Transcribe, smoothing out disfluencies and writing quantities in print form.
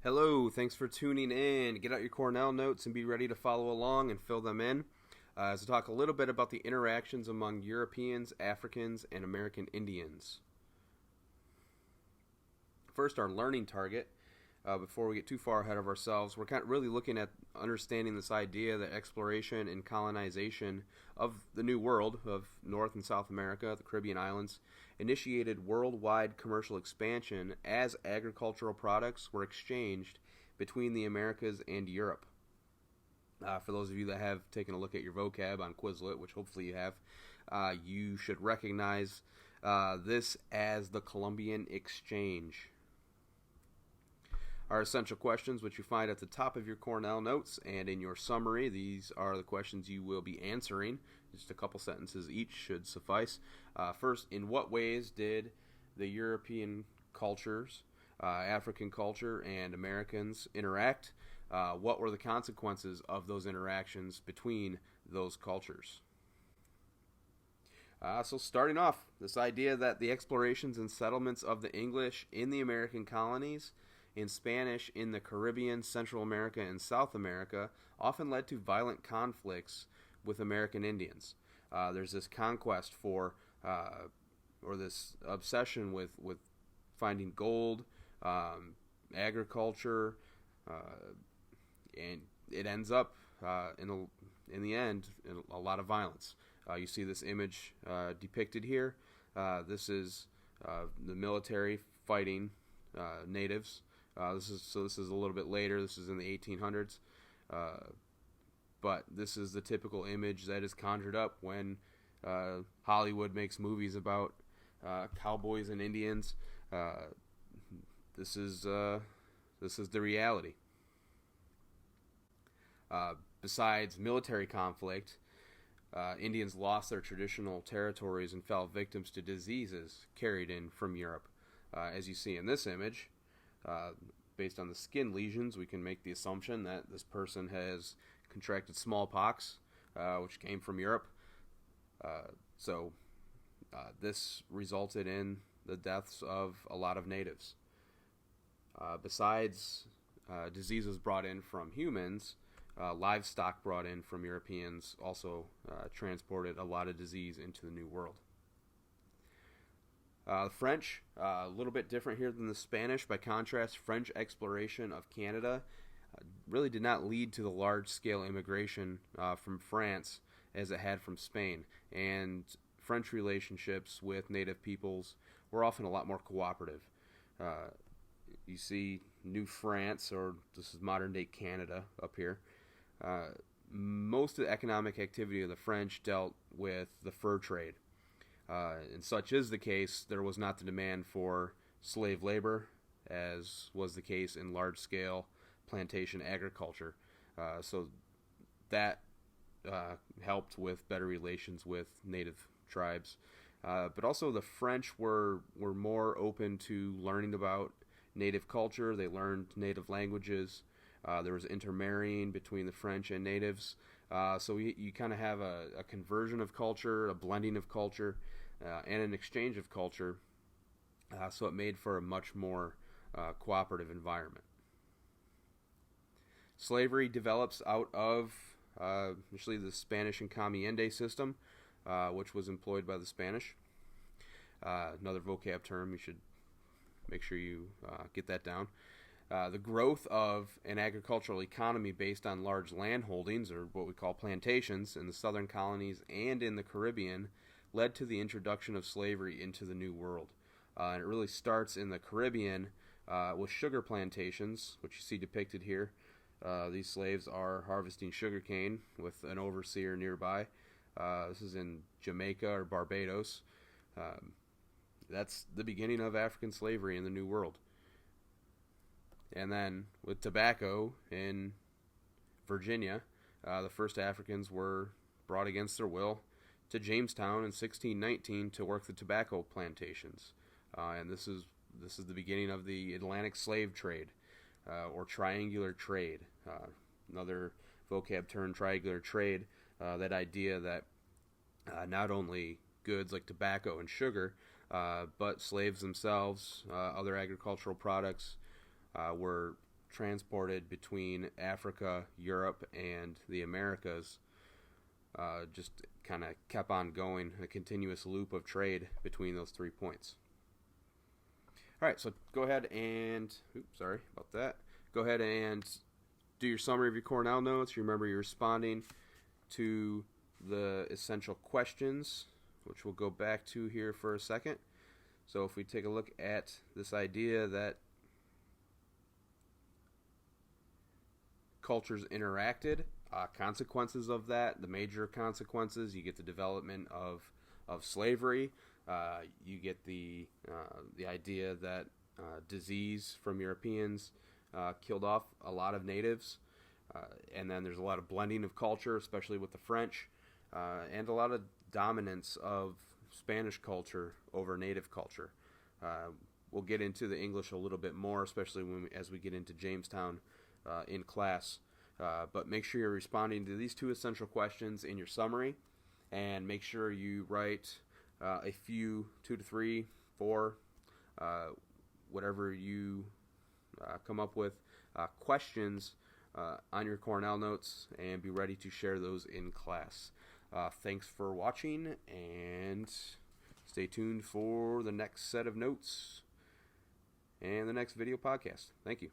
Hello, thanks for tuning in. Get out your Cornell notes and be ready to follow along and fill them in as I talk a little bit about the interactions among Europeans, Africans, and American Indians. First, our learning target. Before we get too far ahead of ourselves, we're kind of really looking at understanding this idea that exploration and colonization of the New World, of North and South America, the Caribbean islands, initiated worldwide commercial expansion as agricultural products were exchanged between the Americas and Europe. For those of you that have taken a look at your vocab on Quizlet, which hopefully you have, you should recognize this as the Columbian Exchange. Our essential questions, which you find at the top of your Cornell notes and in your summary. These are the questions you will be answering. Just a couple sentences each should suffice. First, in what ways did the European cultures, African culture, and Americans interact? What were the consequences of those interactions between those cultures? So starting off, this idea that the explorations and settlements of the English in the American colonies in Spanish in the Caribbean, Central America, and South America often led to violent conflicts with American Indians. There's this conquest or this obsession with finding gold, agriculture, and it ends up in the end in a lot of violence. You see this image depicted here. This is the military fighting natives. This is a little bit later. This is in the 1800s, but this is the typical image that is conjured up when Hollywood makes movies about cowboys and Indians. This is the reality. Besides military conflict, Indians lost their traditional territories and fell victims to diseases carried in from Europe. As you see in this image, based on the skin lesions, we can make the assumption that this person has contracted smallpox, which came from Europe. So this resulted in the deaths of a lot of natives. Besides diseases brought in from humans, livestock brought in from Europeans also transported a lot of disease into the New World. The French, a little bit different here than the Spanish. By contrast, French exploration of Canada really did not lead to the large-scale immigration from France as it had from Spain. And French relationships with native peoples were often a lot more cooperative. You see New France, or this is modern-day Canada up here. Most of the economic activity of the French dealt with the fur trade. And such is the case, there was not the demand for slave labor, as was the case in large-scale plantation agriculture. So that helped with better relations with native tribes. But also the French were more open to learning about native culture. They learned native languages. There was intermarrying between the French and natives. So you kind of have a conversion of culture, a blending of culture, and an exchange of culture. So it made for a much more cooperative environment. Slavery develops out of initially the Spanish encomiende system, which was employed by the Spanish. Another vocab term, you should make sure you get that down. The growth of an agricultural economy based on large land holdings, or what we call plantations, in the southern colonies and in the Caribbean led to the introduction of slavery into the New World. And it really starts in the Caribbean with sugar plantations, which you see depicted here. These slaves are harvesting sugarcane with an overseer nearby. This is in Jamaica or Barbados. That's the beginning of African slavery in the New World. And then with tobacco in Virginia, the first Africans were brought against their will to Jamestown in 1619 to work the tobacco plantations. And this is the beginning of the Atlantic slave trade, or triangular trade. Another vocab term, triangular trade, that idea that not only goods like tobacco and sugar, but slaves themselves, other agricultural products, were transported between Africa, Europe, and the Americas. Just kind of kept on going, a continuous loop of trade between those 3 points. All right, so go ahead and, sorry about that. Go ahead and do your summary of your Cornell notes. Remember, you're responding to the essential questions, which we'll go back to here for a second. So if we take a look at this idea that cultures interacted, consequences of that, the major consequences, you get the development of slavery. You get the idea that disease from Europeans killed off a lot of natives, and then there's a lot of blending of culture, especially with the French, and a lot of dominance of Spanish culture over native culture. We'll get into the English a little bit more, especially as we get into Jamestown in class. But make sure you're responding to these 2 essential questions in your summary, and make sure you write a few, 2 to 3, 4, whatever you come up with, questions on your Cornell notes, and be ready to share those in class. Thanks for watching, and stay tuned for the next set of notes and the next video podcast. Thank you.